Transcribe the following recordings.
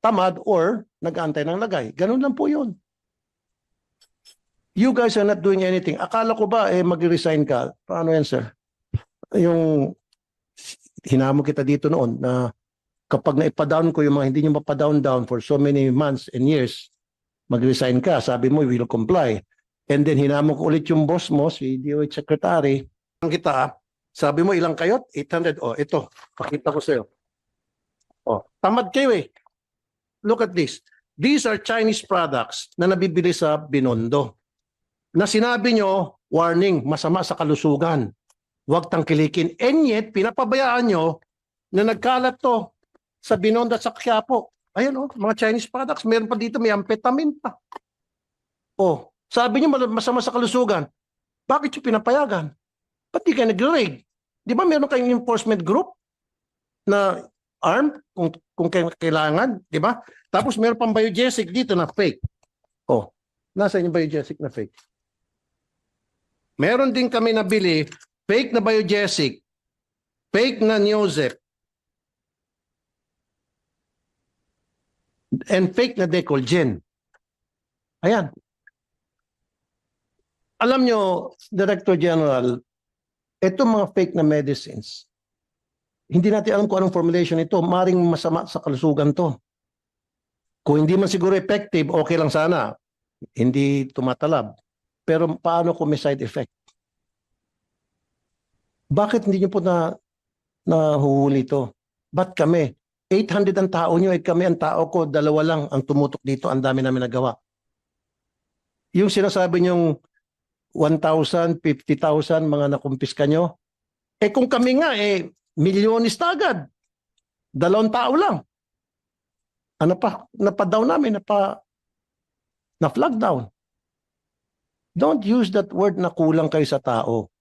tamad or nag-aantay ng lagay. Ganun lang po yun. You guys are not doing anything. Akala ko ba mag-resign ka? Paano yan, sir? Yung hinamo kita dito noon na kapag naipa-down ko yung mga hindi nyo mapa-down for so many months and years, mag-resign ka. Sabi mo, we will comply. And then hinamo ko ulit yung boss mo, si DOH Secretary. Kita, sabi mo ilang kayo? 800. Oh, ito. Pakita ko sa'yo. Oh, tamad kayo eh. Look at this. These are Chinese products na nabibili sa Binondo. Na sinabi nyo, warning, masama sa kalusugan. Huwag tangkilikin. And yet, pinapabayaan nyo na nagkalat to sa Binondo at sa Quiapo. Ayan o, mga Chinese products. Meron pa dito, may amphetamine pa. Oh, sabi nyo masama sa kalusugan. Bakit yung pinapayagan? Ba't di kayo nag-raid? Di ba meron kayong enforcement group na armed kung kailangan? Di ba? Tapos meron pang biogesic dito na fake. Oh, nasa yung biogesic na fake? Meron din kami nabili, fake na biogesic, fake na Neozep, and fake na Decolgen. Ayan. Alam nyo, Director General, ito mga fake na medicines, hindi natin alam kung anong formulation ito. Maring masama sa kalusugan to. Kung hindi man siguro effective, okay lang sana. Hindi tumatalab. Pero paano kung may side effect? Bakit hindi nyo po nahuhuli ito? Ba't kami? 800 ang tao nyo, kami ang tao ko, 2 lang ang tumutok dito, ang dami namin nagawa. Yung sinasabi nyong 1,000, 50,000 mga nakumpiska nyo, kung kami nga, milyonista agad. 2 tao lang. Ano pa? Napa-down namin, na-flag down. Don't use that word na kulang kayo sa tao.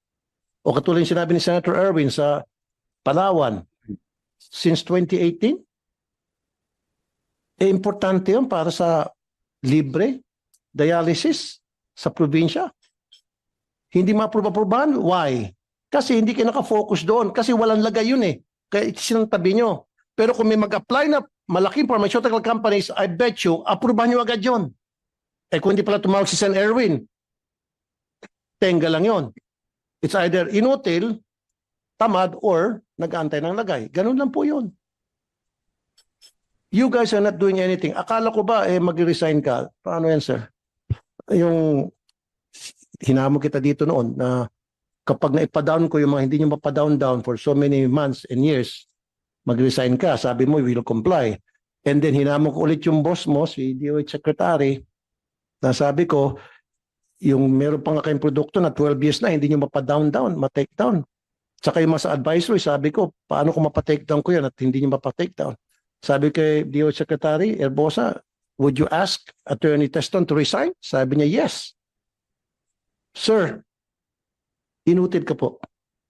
O katulad yung sinabi ni Senator Erwin sa Palawan, since 2018, importante yun para sa libre dialysis sa probinsya. Hindi ma-aprobahan. Why? Kasi hindi kayo nakafocus doon. Kasi walang lagay yun eh. Kaya sinantabi nyo. Pero kung may mag-apply na malaking pharmaceutical companies, I bet you, aprobahan nyo agad yun. Kung hindi pala tumawag si Sen. Erwin, tenga lang yun. It's either inutil, tamad, or nag-aantay ng lagay. Ganun lang po yun. You guys are not doing anything. Akala ko ba mag-resign ka? Paano yan, sir? Yung hinamo kita dito noon na kapag naipa-down ko yung mga hindi nyo mapa-down for so many months and years, mag-resign ka. Sabi mo, we will comply. And then hinamo ko ulit yung boss mo, si DOH Secretary, na sabi ko, yung meron pa nga kayong produkto na 12 years na, hindi nyo mapa-down, ma-take down. Tsaka yung sa advisory, sabi ko, paano kung mapa-take down ko yan at hindi nyo mapa-take down? Sabi kay DOH Secretary Herbosa, would you ask Attorney Teston to resign? Sabi niya, yes. Sir, inutil ka po.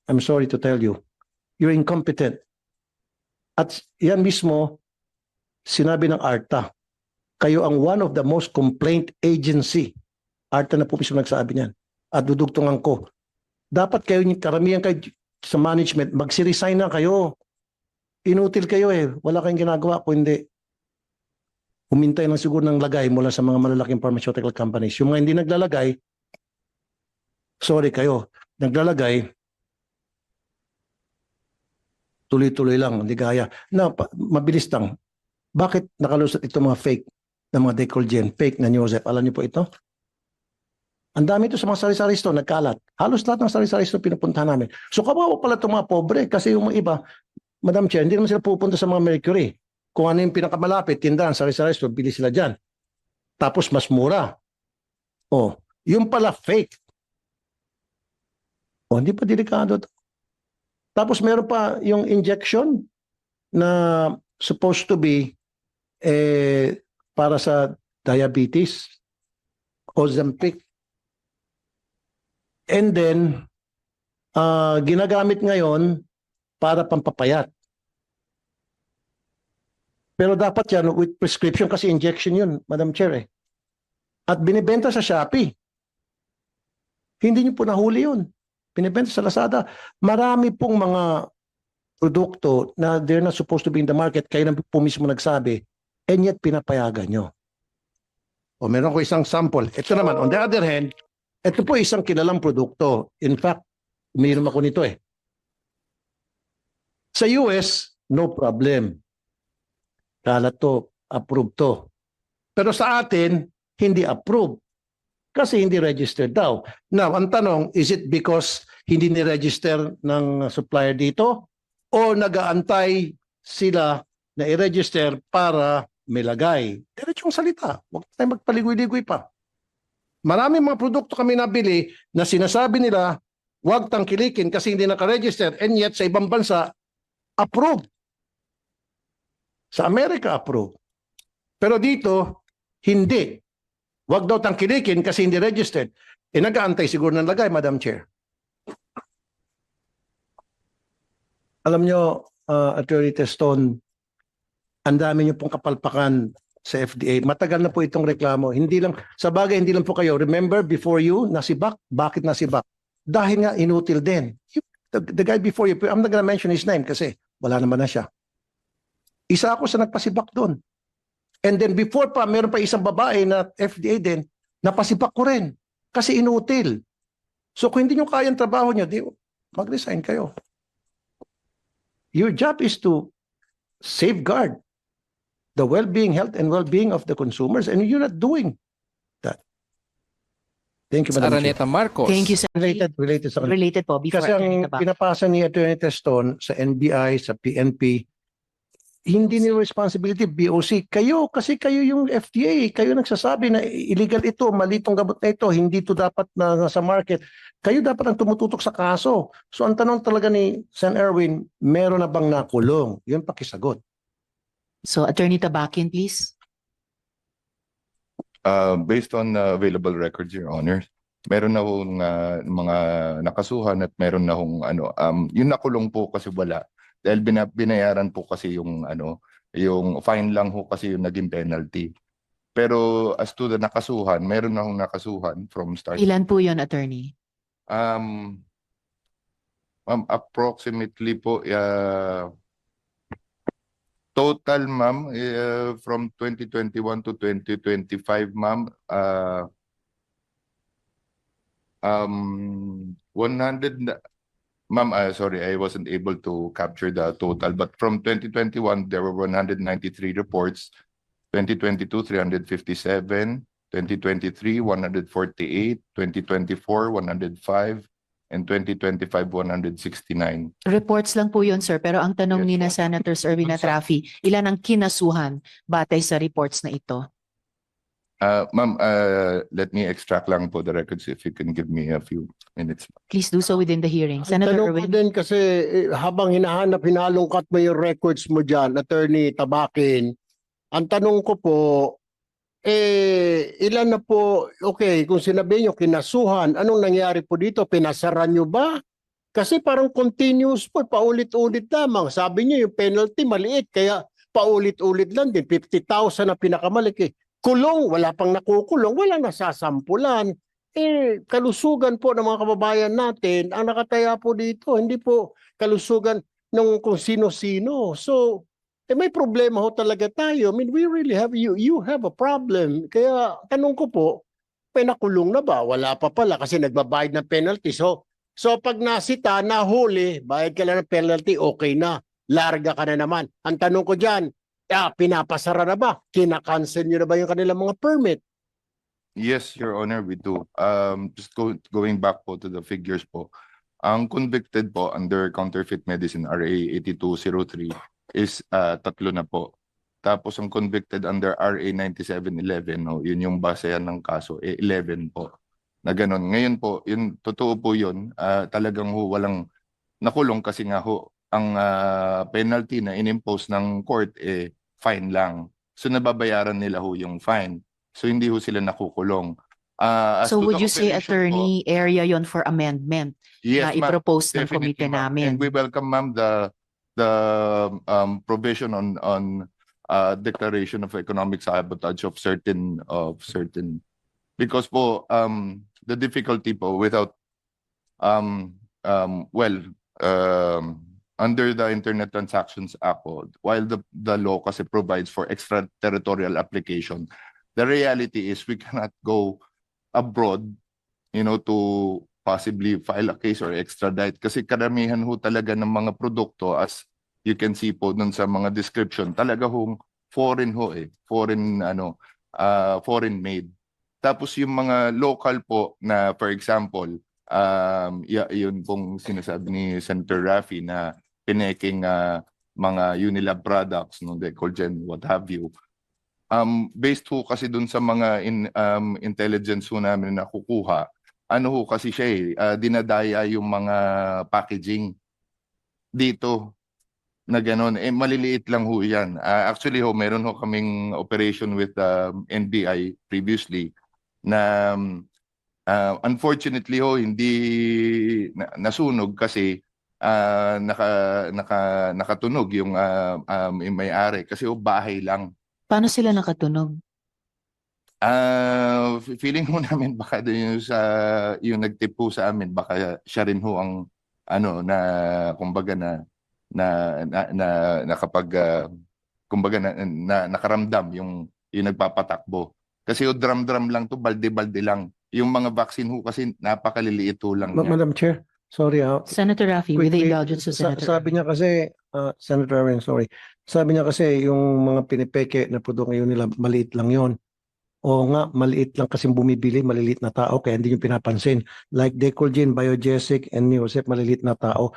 I'm sorry to tell you. You're incompetent. At yan mismo, sinabi ng ARTA, kayo ang one of the most complaint agency. ARTA na po mismo nagsabi niyan. At dudugtungan ko. Dapat kayo, karamihan kayo sa management, magsi-resign na kayo. Inutil kayo eh. Wala kayong ginagawa kung hindi. Humintay lang siguro ng lagay mula sa mga malalaking pharmaceutical companies. Yung mga hindi naglalagay, sorry kayo, naglalagay, tuloy-tuloy lang, hindi gaya. Na, mabilis lang. Bakit nakalusot ito mga fake na mga Decolgen, fake na Neozep? Alam niyo po ito? Ang dami ito sa mga sari-sari store, nagkalat. Halos lahat ng sari-sari store pinupuntahan namin. So kawawa pala itong mga pobre kasi yung mga iba, Madam Chair, hindi naman sila pupunta sa mga Mercury. Kung ano yung pinakamalapit, tindahan, sari-sari store, bili sila dyan. Tapos mas mura. Oh, yung pala fake. Oh, hindi pa delikado ito. Tapos meron pa yung injection na supposed to be para sa diabetes, Ozempic. And then, ginagamit ngayon para pampapayat. Pero dapat yan with prescription kasi injection yun, Madam Chair. At binibenta sa Shopee. Hindi nyo po nahuli yun. Binibenta sa Lazada. Marami pong mga produkto na they're not supposed to be in the market. Kayo na po mismo nagsabi. and yet pinapayagan nyo. O meron ko isang sample. Ito naman, on the other hand, ito po isang kilalang produkto. In fact, umiinom ako nito eh. Sa US, no problem. Kalat to, approved to. Pero sa atin, hindi approved. Kasi hindi registered daw. Now, ang tanong, is it because hindi ni-register ng supplier dito? O nag-aantay sila na i-register para may lagay? Diretsong salita. Huwag tayo magpaligoy-ligoy pa. Maraming mga produkto kami nabili na sinasabi nila, huwag tangkilikin kasi hindi naka-register, and yet sa ibang bansa, approved. Sa Amerika, approved. Pero dito, hindi. Huwag daw tangkilikin kasi hindi registered. Nag-aantay siguro ng lagay, Madam Chair. Alam nyo, Attorney Teston, ang dami nyo pong kapalpakan sa FDA. Matagal na po itong reklamo. Hindi lang, sa bagay, hindi lang po kayo. Remember, before you, nasibak. Bakit nasibak? Dahil nga, inutil din. The guy before you, I'm not gonna mention his name kasi wala naman na siya. Isa ako sa nagpasibak doon. And then before pa, meron pa isang babae na FDA din, napasibak ko rin. Kasi inutil. So kung hindi nyo kayang trabaho nyo, di, mag-resign kayo. Your job is to safeguard the well-being, health, and well-being of the consumers, and you're not doing that. Thank you, Madam Chair. Araneta Marcos. Thank you, sir. Related sa Related po, before kasi ang Attorney Tabak. pinapasa ni Attorney Teston sa NBI, sa PNP, hindi ni responsibility BOC. Kayo, kasi kayo yung FDA, kayo nagsasabi na illegal ito, mali itong gamot na ito, hindi ito dapat na nasa market. Kayo dapat ang tumututok sa kaso. So ang tanong talaga ni Sen. Erwin, meron na bang nakulong? Yun pakisagot. So, Attorney Tabakin, please. Based on available records, Your Honor, meron na hong mga nakasuhan at meron na hong yung nakulong po kasi wala dahil binayaran po kasi yung yung fine lang ho kasi yung naging penalty. Pero as to the nakasuhan, meron na hong nakasuhan from start. Ilan po yon, Attorney? Approximately po total, ma'am, from 2021 to 2025, ma'am, 100, ma'am, sorry, I wasn't able to capture the total, but from 2021, there were 193 reports, 2022, 357, 2023, 148, 2024, 105, and 2025, 169. Reports lang po yon, sir. Pero ang tanong Yes, ni na po. Senators Erwin at Raffy, ilan ang kinasuhan batay sa reports na ito? Ma'am, let me extract lang po the records if you can give me a few minutes. Please do so within the hearing. Ang Senator tanong ko Erwin. din kasi habang hinahanap, hinalungkat mo yung records mo dyan, Attorney Tabakin, ang tanong ko po, ilan na po, okay, kung sinabi nyo kinasuhan, anong nangyari po dito? Pinasaran nyo ba? Kasi parang continuous po, paulit-ulit lamang. Sabi nyo yung penalty maliit, kaya paulit-ulit lang din. 50,000 na pinakamalaki. Kulong, wala pang nakukulong, wala nasasampulan. Kalusugan po ng mga kababayan natin, ang nakataya po dito, hindi po kalusugan ng kung sino-sino. So, may problema ho talaga tayo. I mean, we really have, you have a problem. Kaya tanong ko po, pinakulong na ba? Wala pa pala kasi nagbabayad ng penalty. So pag nasita, nahuli, bayad ka lang ng penalty, okay na. Larga ka na naman. Ang tanong ko dyan, pinapasara na ba? Kinakancel nyo na ba yung kanilang mga permit? Yes, Your Honor, we do. Just going back po to the figures po. Ang convicted po under counterfeit medicine RA 8203 is 3 na po. Tapos ang convicted under RA 9711, no, yun yung basehan ng kaso, 11 po. Na ganun. Ngayon po, yun, totoo po yun, talagang ho, walang nakulong kasi nga ho, ang penalty na inimpose ng court, fine lang. So nababayaran nila ho yung fine. So hindi ho sila nakukulong. So would you say, Attorney, area yon for amendment na yes, i-propose ng definitely, komite ma'am. namin? And we welcome, ma'am, the provision on declaration of economic sabotage of certain because po the difficulty po without under the Internet Transactions Act, while the law kasi provides for extraterritorial application, the reality is we cannot go abroad, to possibly file a case or extradite kasi karamihan ho talaga ng mga produkto, as you can see po dun sa mga description, talaga hong foreign foreign made. Tapos yung mga local po na, for example, yun pong sinasabi ni Senator Raffy na pineking mga Unilab products, Decolgen, what have you. Based ho kasi dun sa mga intelligence ho namin na kukuha, ho kasi siya dinadaya yung mga packaging dito na gano'n. Maliliit lang ho yan. Actually meron ho kaming operation with NBI previously na unfortunately hindi nasunog kasi nakatunog yung may-ari kasi bahay lang. Paano sila nakatunog? Feeling ho namin baka doon yung nagtip po sa amin, baka siya rin ho ang na kumbaga kumbaga nakaramdam yung nagpapatakbo. Kasi yung drum lang to, balde-balde lang. Yung mga vaccine ho kasi napakaliliit ho lang niya. Madam Chair, sorry Senator Raffy, with the quickly, indulgence of Senator. sabi niya kasi, Senator Arwen, sorry. Sabi niya kasi yung mga pinipeke na produkto ngayon nila, maliit lang yon. O nga, maliit lang kasi bumibili, maliliit na tao, kaya hindi yung pinapansin. Like Decolgen, Biogesic, and Neosep, maliliit na tao.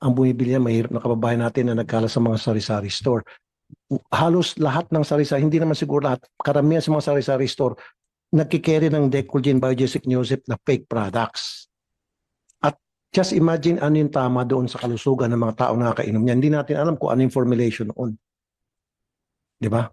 Ang bumibili niya, mahirap na kababayan natin na nagkala sa mga sari-sari store. Halos lahat ng sari-sari, hindi naman siguro lahat, karamihan sa mga sari-sari store, nagkikerry ng Decolgen, Biogesic, Neosep na fake products. At just imagine ano yung tama doon sa kalusugan ng mga tao na nakainom niya. Hindi natin alam kung ano yung formulation noon. Di ba?